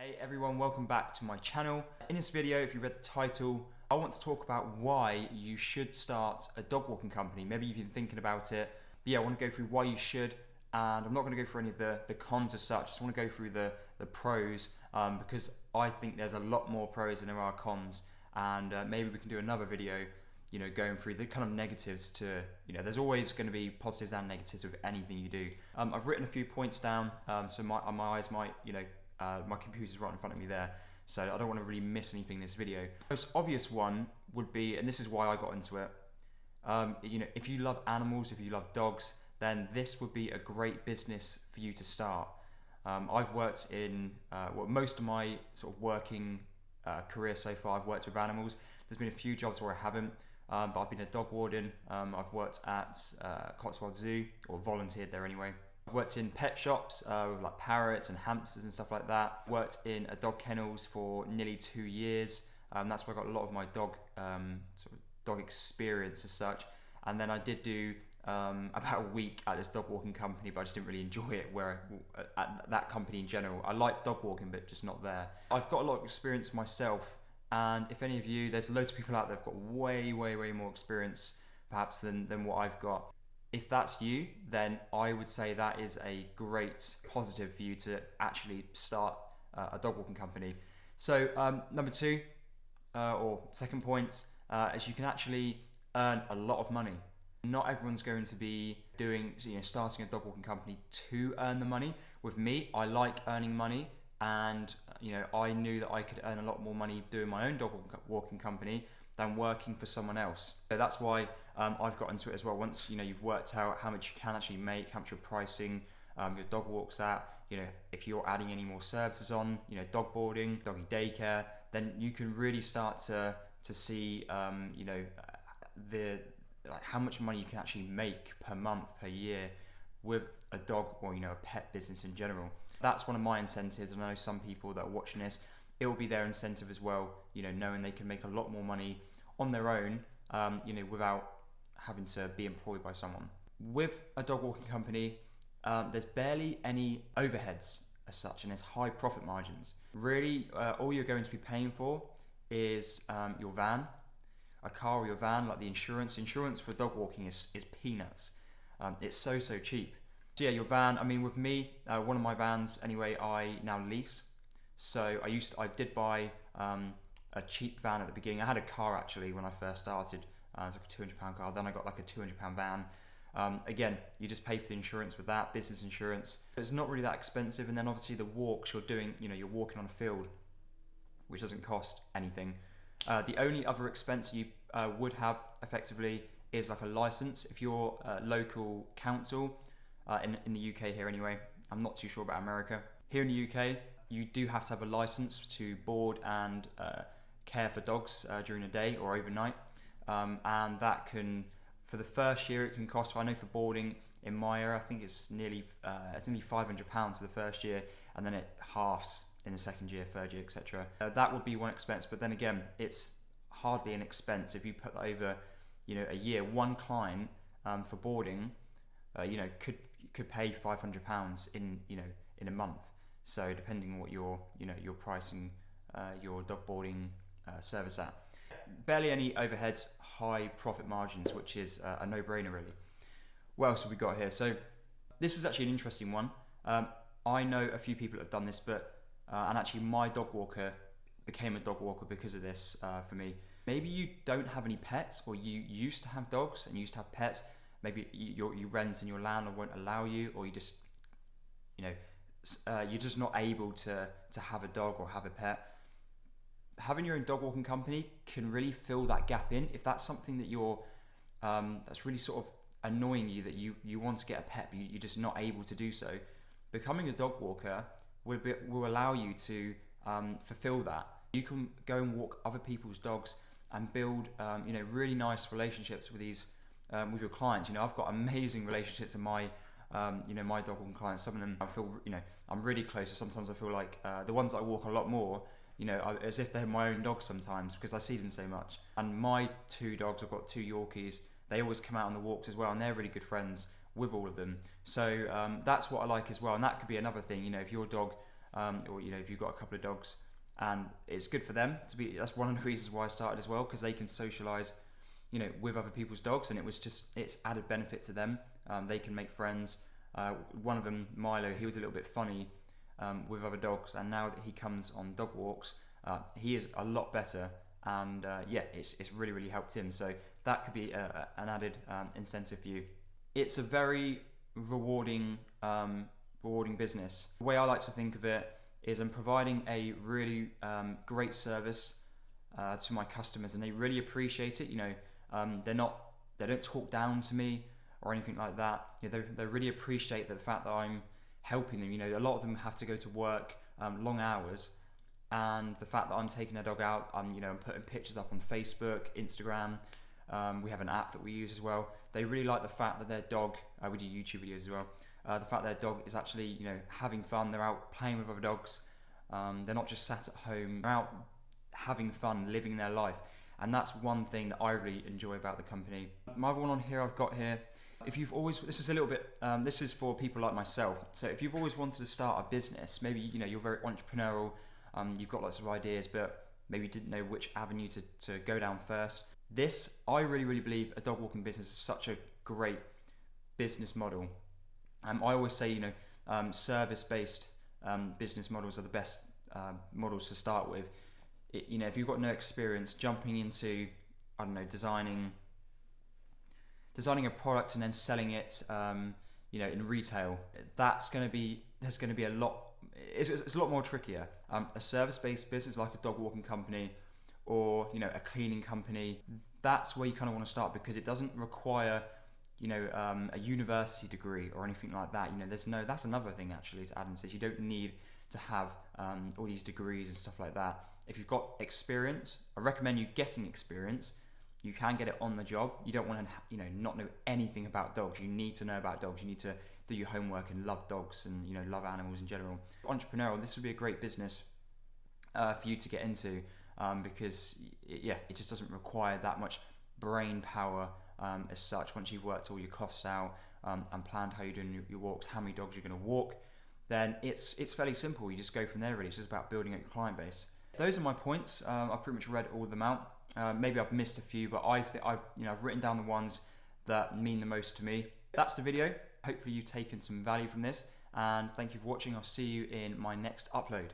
Hey everyone, welcome back to my channel. In this video, if you read the title, I want to talk about why you should start a dog walking company. Maybe you've been thinking about it, but yeah, I want to go through why you should, and I'm not going to go through any of the cons as such. I just want to go through the pros, because I think there's a lot more pros than there are cons, and maybe we can do another video, going through the kind of negatives to, there's always going to be positives and negatives with anything you do. I've written a few points down, so my eyes might, my computer's right in front of me there, so I don't want to really miss anything in this video. The most obvious one would be, and this is why I got into it, if you love animals, if you love dogs, then this would be a great business for you to start. I've worked in, most of my sort of working career so far, I've worked with animals. There's been a few jobs where I haven't, but I've been a dog warden. I've worked at Cotswold Zoo, or volunteered there anyway. I've worked in pet shops with like parrots and hamsters and stuff like that. Worked in a dog kennels for nearly 2 years. That's where I got a lot of my dog experience as such. And then I did do about a week at this dog walking company, but I just didn't really enjoy it at that company in general. I liked dog walking, but just not there. I've got a lot of experience myself, and if any of you, there's loads of people out there that've got way more experience perhaps than what I've got. If that's you, then I would say that is a great positive for you to actually start a dog walking company. So number two, or second point, is you can actually earn a lot of money. Not everyone's going to be starting a dog walking company to earn the money. With me, I like earning money, and I knew that I could earn a lot more money doing my own dog walking company than working for someone else. So that's why I've got into it as well. Once you've worked out how much you can actually make, how much you're pricing your dog walks at, if you're adding any more services on, dog boarding, doggy daycare, then you can really start to see how much money you can actually make per month, per year with a dog or a pet business in general. That's one of my incentives, and I know some people that are watching this, it will be their incentive as well, knowing they can make a lot more money on their own, without having to be employed by someone. With a dog walking company, there's barely any overheads as such, and there's high profit margins. Really, all you're going to be paying for is your van, a car or your van, like the insurance. Insurance for dog walking is peanuts. It's so cheap. So yeah, your van, with me, one of my vans anyway, I now lease. So I did buy a cheap van at the beginning. I had a car actually when I first started. It was like a £200 car. Then I got like a £200 van. Again, you just pay for the insurance with that, business insurance. It's not really that expensive. And then obviously the walks you're doing, you're walking on a field, which doesn't cost anything. The only other expense you would have effectively is like a license. If you're a local council, in the UK here anyway, I'm not too sure about America. Here in the UK, you do have to have a license to board and care for dogs during the day or overnight. And that can, for the first year, it can cost, I know for boarding in my area, I think it's nearly £500 for the first year, and then it halves in the second year, third year, etc. That would be one expense, but then again, it's hardly an expense if you put that over, a year. One client for boarding, could pay £500 in a month. So depending on what you're pricing your dog boarding service at. Barely any overheads, high profit margins, which is a no-brainer really. What else have we got here? So this is actually an interesting one. I know a few people that have done this, but and actually my dog walker became a dog walker because of this for me. Maybe you don't have any pets, or you used to have dogs and you used to have pets. Maybe you rent and your landlord won't allow you, or you just, you're just not able to have a dog or have a pet. Having your own dog walking company can really fill that gap in. If that's something that you're, that's really sort of annoying you, that you want to get a pet, but you're just not able to do so, becoming a dog walker will allow you to fulfill that. You can go and walk other people's dogs and build, really nice relationships with these, with your clients. I've got amazing relationships with my, my dog walking clients. Some of them I feel, I'm really close. So sometimes I feel like the ones that I walk a lot more, as if they're my own dogs sometimes, because I see them so much. And my 2 dogs, I've got 2 Yorkies. They always come out on the walks as well, and they're really good friends with all of them. So that's what I like as well. And that could be another thing. If your dog or if you've got a couple of dogs, and it's good for them to be. That's one of the reasons why I started as well, because they can socialize, with other people's dogs, and it's added benefit to them. They can make friends. One of them, Milo, he was a little bit funny with other dogs, and now that he comes on dog walks, he is a lot better, and it's really, really helped him. So that could be an added incentive for you. It's a very rewarding business. The way I like to think of it is I'm providing a really great service to my customers, and they really appreciate it. They don't talk down to me or anything like that. They really appreciate the fact that I'm helping them. A lot of them have to go to work long hours, and the fact that I'm taking their dog out, I'm putting pictures up on Facebook, Instagram. We have an app that we use as well. They really like the fact that their dog, we do YouTube videos as well, the fact their dog is actually having fun. They're out playing with other dogs. They're not just sat at home. They're out having fun, living their life. And that's one thing that I really enjoy about the company. My other one on here I've got here, if you've always, this is a little bit, this is for people like myself. So if you've always wanted to start a business, maybe you're very entrepreneurial, you've got lots of ideas, but maybe didn't know which avenue to go down first. I really, really believe a dog walking business is such a great business model. I always say, service-based business models are the best models to start with. If you've got no experience, jumping into, designing a product and then selling it, in retail, there's going to be a lot. It's a lot more trickier. A service-based business like a dog walking company, or a cleaning company, that's where you kind of want to start, because it doesn't require a university degree or anything like that. That's another thing actually to add and say, you don't need to have all these degrees and stuff like that. If you've got experience, I recommend you getting experience. You can get it on the job. You don't want to not know anything about dogs. You need to know about dogs. You need to do your homework and love dogs and love animals in general. Entrepreneurial, this would be a great business for you to get into, because it just doesn't require that much brain power as such. Once you've worked all your costs out and planned how you're doing your walks, how many dogs you're going to walk, then it's fairly simple. You just go from there really. It's just about building up your client base. Those are my points. I've pretty much read all of them out. Maybe I've missed a few, but I've written down the ones that mean the most to me. That's the video. Hopefully you've taken some value from this, and thank you for watching. I'll see you in my next upload.